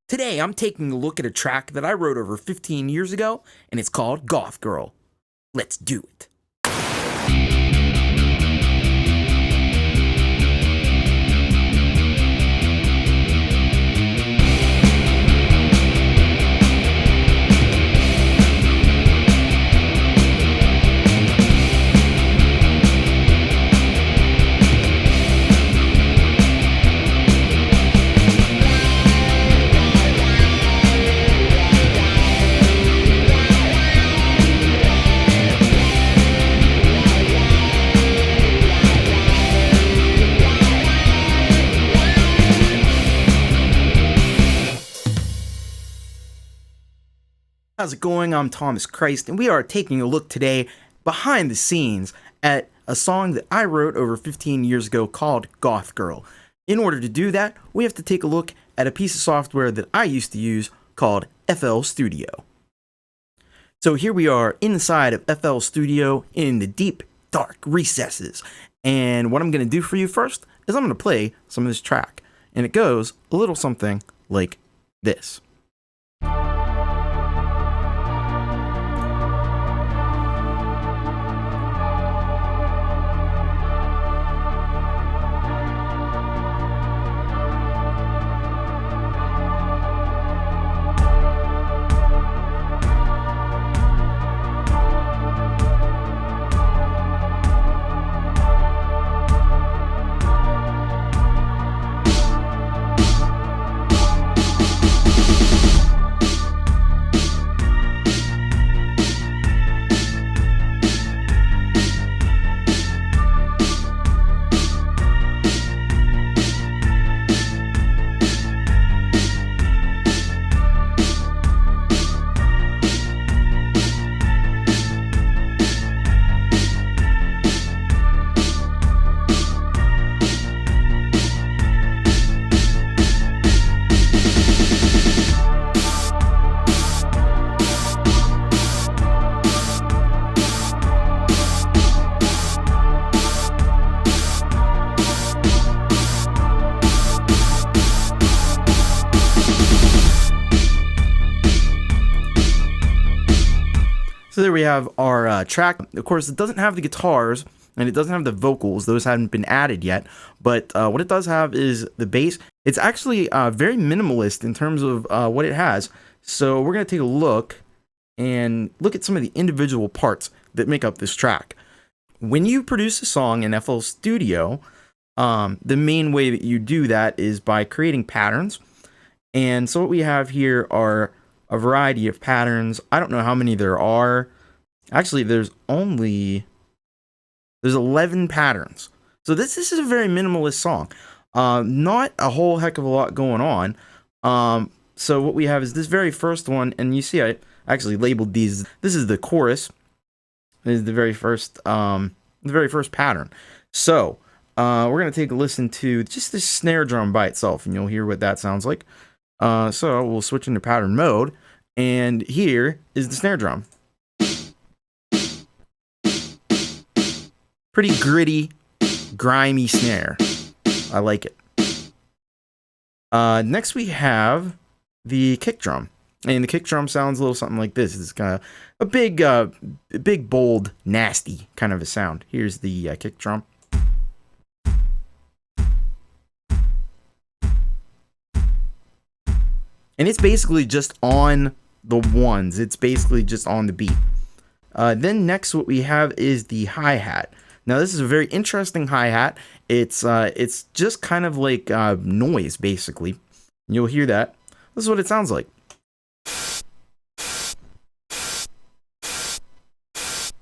Today, I'm taking a look at a track that I wrote over 15 years ago, and it's called Goth Girl. Let's do it. How's it going? I'm Thomas Christ, and we are taking a look today behind the scenes at a song that I wrote over 15 years ago called Goth Girl. In order to do that, we have to take a look at a piece of software that I used to use called FL Studio. So here we are inside of FL Studio in the deep, dark recesses. And what I'm going to do for you first is I'm going to play some of this track. And it goes a little something like this. So there we have our track. Of course, it doesn't have the guitars and it doesn't have the vocals. Those haven't been added yet. But what it does have is the bass. It's actually very minimalist in terms of what it has. So we're going to take a look and look at some of the individual parts that make up this track. When you produce a song in FL Studio, the main way that you do that is by creating patterns. And so what we have here are a variety of patterns. I don't know how many there are. Actually, there's 11 patterns. So this is a very minimalist song. Not a whole heck of a lot going on. So what we have is this very first one, and you see I actually labeled these. This is the chorus. This is the very first pattern. So we're gonna take a listen to just this snare drum by itself, and you'll hear what that sounds like. So we'll switch into pattern mode, and here is the snare drum. Pretty gritty, grimy snare. I like it. Next we have the kick drum, and the kick drum sounds a little something like this. It's kind of a big, bold, nasty kind of a sound. Here's the kick drum. And it's basically just on the ones. It's basically just on the beat. Then next what we have is the hi-hat. Now this is a very interesting hi-hat. It's just kind of like noise, basically. You'll hear that. This is what it sounds like.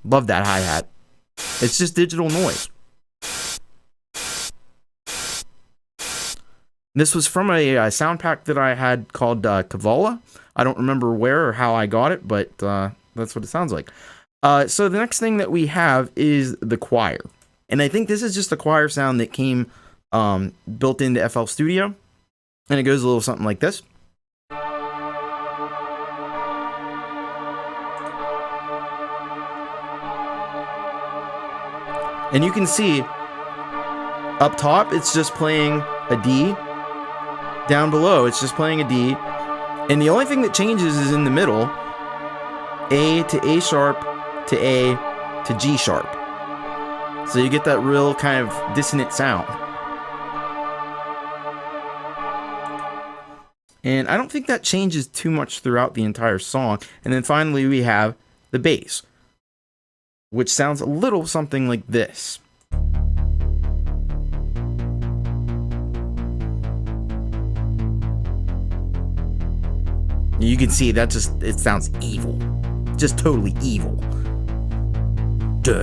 Love that hi-hat. It's just digital noise. This was from a sound pack that I had called Kavala. I don't remember where or how I got it, but that's what it sounds like. So the next thing that we have is the choir. And I think this is just a choir sound that came built into FL Studio. And it goes a little something like this. And you can see up top, it's just playing a D. Down below, it's just playing a D. And the only thing that changes is in the middle, A to A sharp to A to G sharp. So you get that real kind of dissonant sound. And I don't think that changes too much throughout the entire song. And then finally we have the bass, which sounds a little something like this. You can see that it sounds evil. Just totally evil. There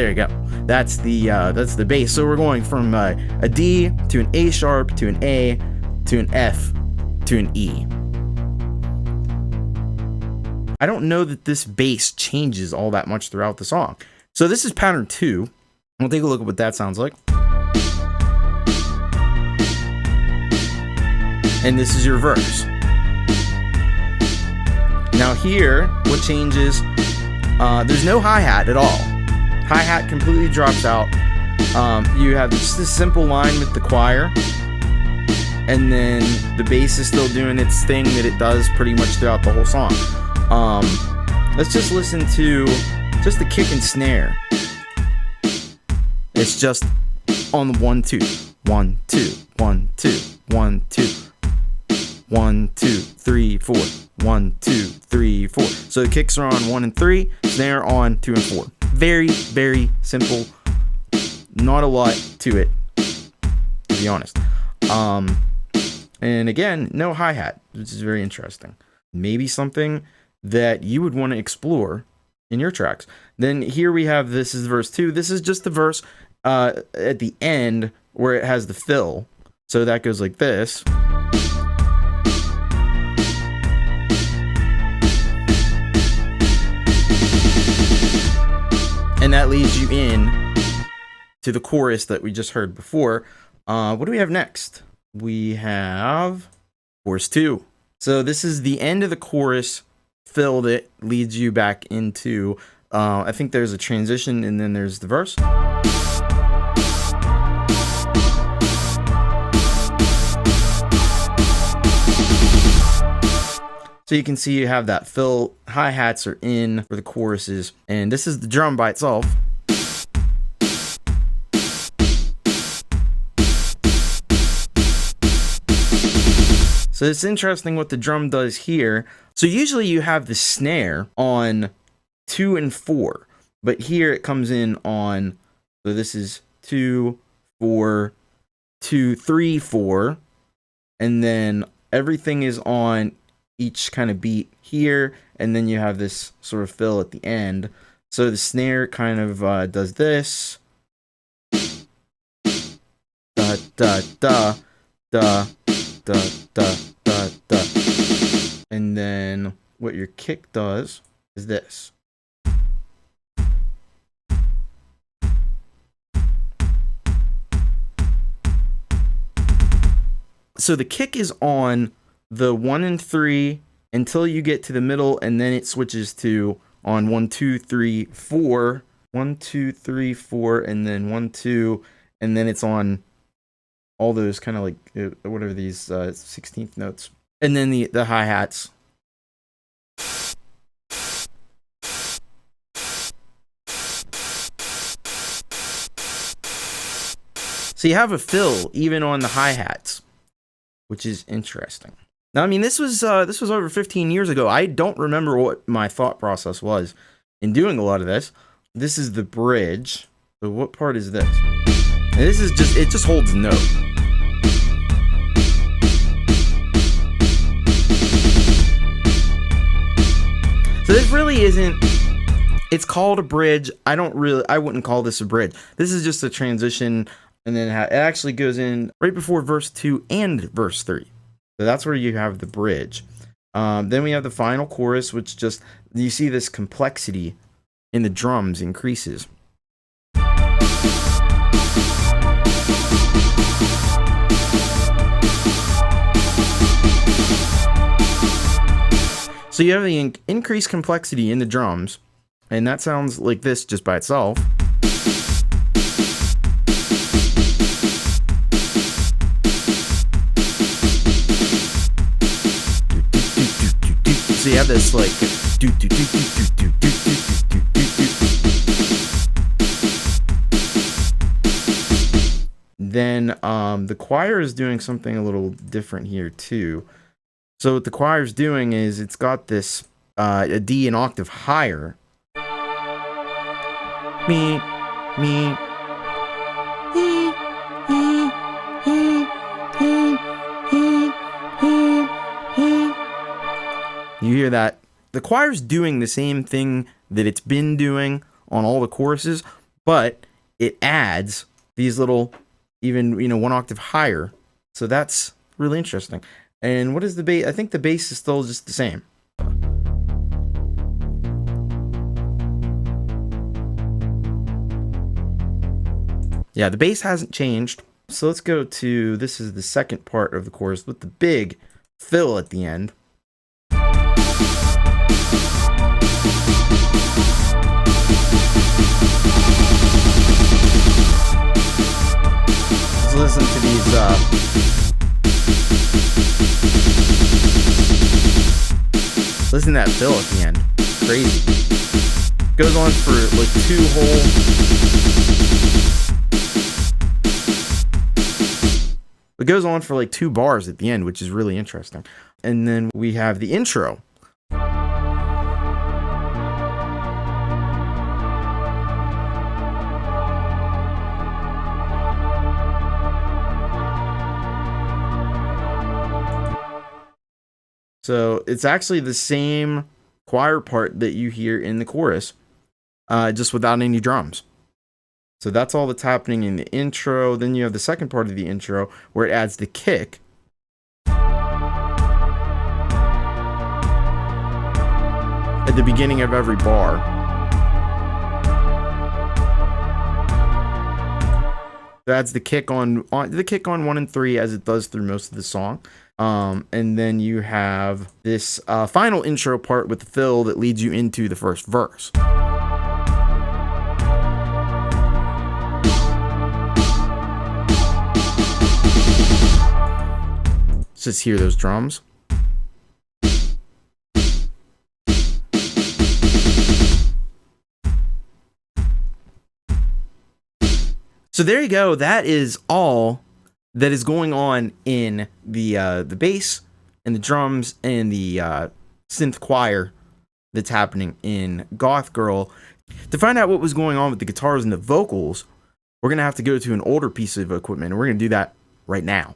you go. That's the bass. So we're going from a D to an A sharp to an A to an F to an E. I don't know that this bass changes all that much throughout the song. So this is pattern 2. We'll take a look at what that sounds like. And this is your verse. Now here, what changes, there's no hi-hat at all. Hi-hat completely drops out. You have just this simple line with the choir, and then the bass is still doing its thing that it does pretty much throughout the whole song. Let's just listen to just the kick and snare. It's just on the 1 2 1 2 1 2 1 2 1 2 3 4 1 2 3 4. So the kicks are on 1 and 3, snare on 2 and 4. Very, very simple. Not a lot to it, to be honest. And again, no hi-hat, which is very interesting. Maybe something that you would want to explore in your tracks. Then here we have, this is verse 2. This is just the verse at the end where it has the fill. So that goes like this. And that leads you in to the chorus that we just heard before. What do we have next? We have chorus 2. So this is the end of the chorus fill that leads you back into, I think there's a transition and then there's the verse. So you can see you have that fill, hi-hats are in for the choruses, and this is the drum by itself. So it's interesting what the drum does here. So usually you have the snare on 2 and 4, but here it comes in on, so this is 2, 4, 2, 3, 4, and then everything is on each kind of beat here, and then you have this sort of fill at the end. So the snare kind of does this. Da da da da da da da da. And then what your kick does is this. So the kick is on the 1 and 3 until you get to the middle, and then it switches to on 1 2 3 4, 1 2 3 4, and then 1 2, and then it's on all those kind of like what are these 16th notes, and then the hi-hats. So you have a fill even on the hi-hats, which is interesting. Now, I mean, this was over 15 years ago. I don't remember what my thought process was in doing a lot of this. This is the bridge. So what part is this? And this is just, it just holds note. So this really isn't, it's called a bridge. I wouldn't call this a bridge. This is just a transition, and then it actually goes in right before verse 2 and verse 3. So that's where you have the bridge. Then we have the final chorus, which just, you see this complexity in the drums increases. So you have the increased complexity in the drums, And that sounds like this just by itself. So you have this like Then the choir is doing something a little different here too. So what the choir's doing is it's got this a D an octave higher. Me. You hear that? The choir's doing the same thing that it's been doing on all the choruses, but it adds these little, even, one octave higher. So that's really interesting. And what is the bass? I think the bass is still just the same. Yeah, the bass hasn't changed. So let's go to, this is the second part of the chorus with the big fill at the end. Let's listen to these, listen to that fill at the end. Crazy. Goes on for like 2 whole... It goes on for like 2 bars at the end, which is really interesting. And then we have the intro. So it's actually the same choir part that you hear in the chorus, just without any drums. So that's all that's happening in the intro. Then you have the second part of the intro where it adds the kick. At the beginning of every bar. That's the kick on 1 and 3 as it does through most of the song. And then you have this final intro part with the fill that leads you into the first verse. Let's just hear those drums. So there you go. That is all that is going on in the bass and the drums and the synth choir that's happening in Goth Girl. To find out what was going on with the guitars and the vocals, we're going to have to go to an older piece of equipment, and we're going to do that right now.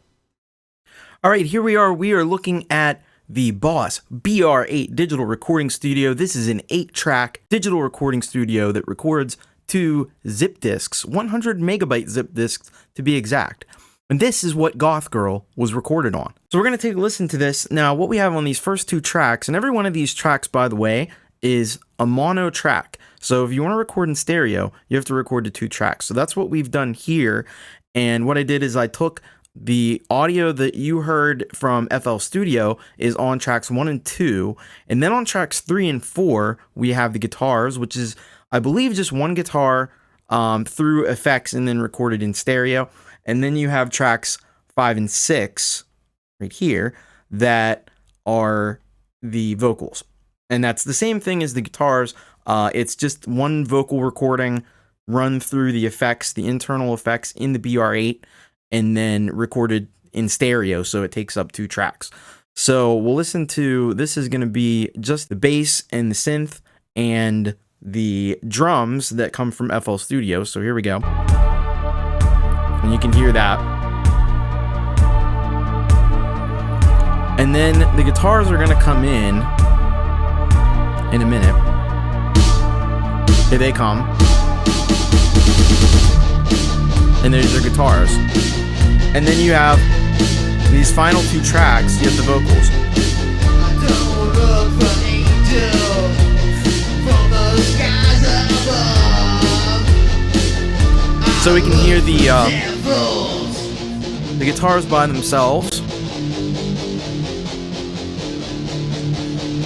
All right, here we are. We are looking at the Boss BR8 digital recording studio. This is an 8-track digital recording studio that records 2 zip discs, 100 megabyte zip discs to be exact. And this is what Goth Girl was recorded on. So we're going to take a listen to this. Now, what we have on these first 2 tracks, and every one of these tracks, by the way, is a mono track. So if you want to record in stereo, you have to record to 2 tracks. So that's what we've done here. And what I did is I took the audio that you heard from FL Studio is on tracks 1 and 2. And then on tracks 3 and 4, we have the guitars, which is, I believe, just 1 guitar through effects and then recorded in stereo. And then you have tracks 5 and 6 right here that are the vocals. And that's the same thing as the guitars. It's just 1 vocal recording run through the effects, the internal effects in the BR8, and then recorded in stereo, so it takes up 2 tracks. So we'll listen to, this is going to be just the bass and the synth and the drums that come from FL Studio. So here we go. And you can hear that. And then the guitars are going to come in a minute. Here they come. And there's your guitars. And then you have these final 2 tracks, you have the vocals. Don't look for angel from the skies above. So we can hear the guitars by themselves.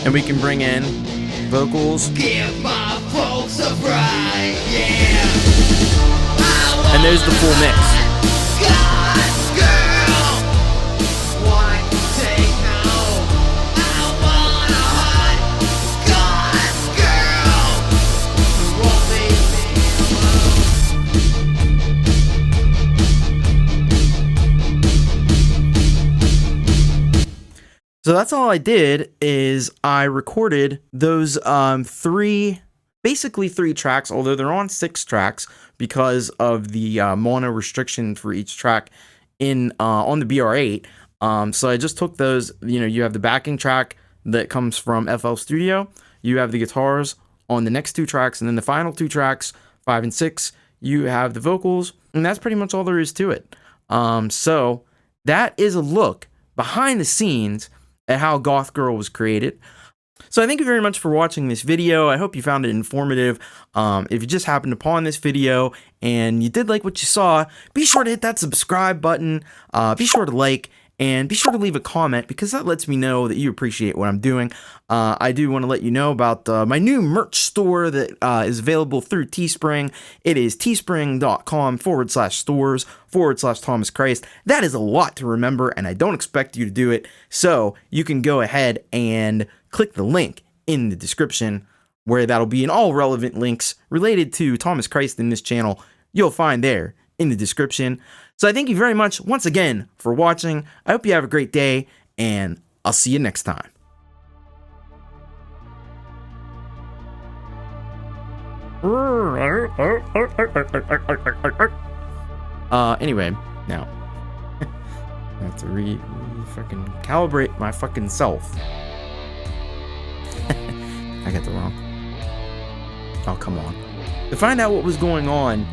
And we can bring in vocals. Give my folks And there's the full mix. Goth Girl, wanna take now. I wanna hunt Goth Girl, won't leave me alone. So that's all I did is I recorded those basically three tracks, although they're on 6 tracks because of the mono restriction for each track in on the BR8. So I just took those. You have the backing track that comes from FL Studio. You have the guitars on the next 2 tracks, and then the final 2 tracks, 5 and 6, you have the vocals, and that's pretty much all there is to it. So that is a look behind the scenes at how Goth Girl was created. So I thank you very much for watching this video. I hope you found it informative. If you just happened upon this video and you did like what you saw, be sure to hit that subscribe button, be sure to like, and be sure to leave a comment because that lets me know that you appreciate what I'm doing. I do want to let you know about my new merch store that is available through Teespring. It is teespring.com/stores/Thomas Christ. That is a lot to remember, and I don't expect you to do it. So you can go ahead and click the link in the description where that'll be in all relevant links related to Thomas Christ in this channel. You'll find there in the description. So I thank you very much once again for watching. I hope you have a great day, and I'll see you next time. Anyway, now I have to fucking calibrate my fucking self. I got the wrong. Oh, come on. To find out what was going on,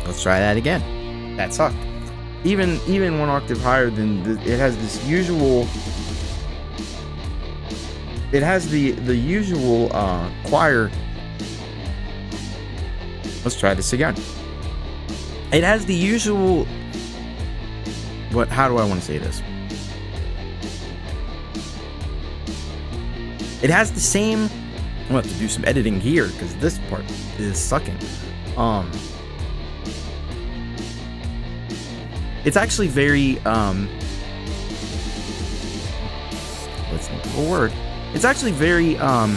let's try that again. That sucked. Even 1 octave higher than it has this usual. It has the usual choir. Let's try this again. It has the usual. What? How do I want to say this? It has the same. I'm gonna have to do some editing here because this part is sucking. It's actually very let's think of a word. It's actually very what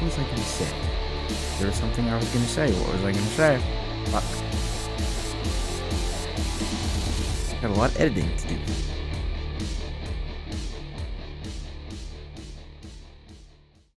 was I gonna say? There was something I was gonna say. What was I gonna say? Fuck. Got a lot of editing to do.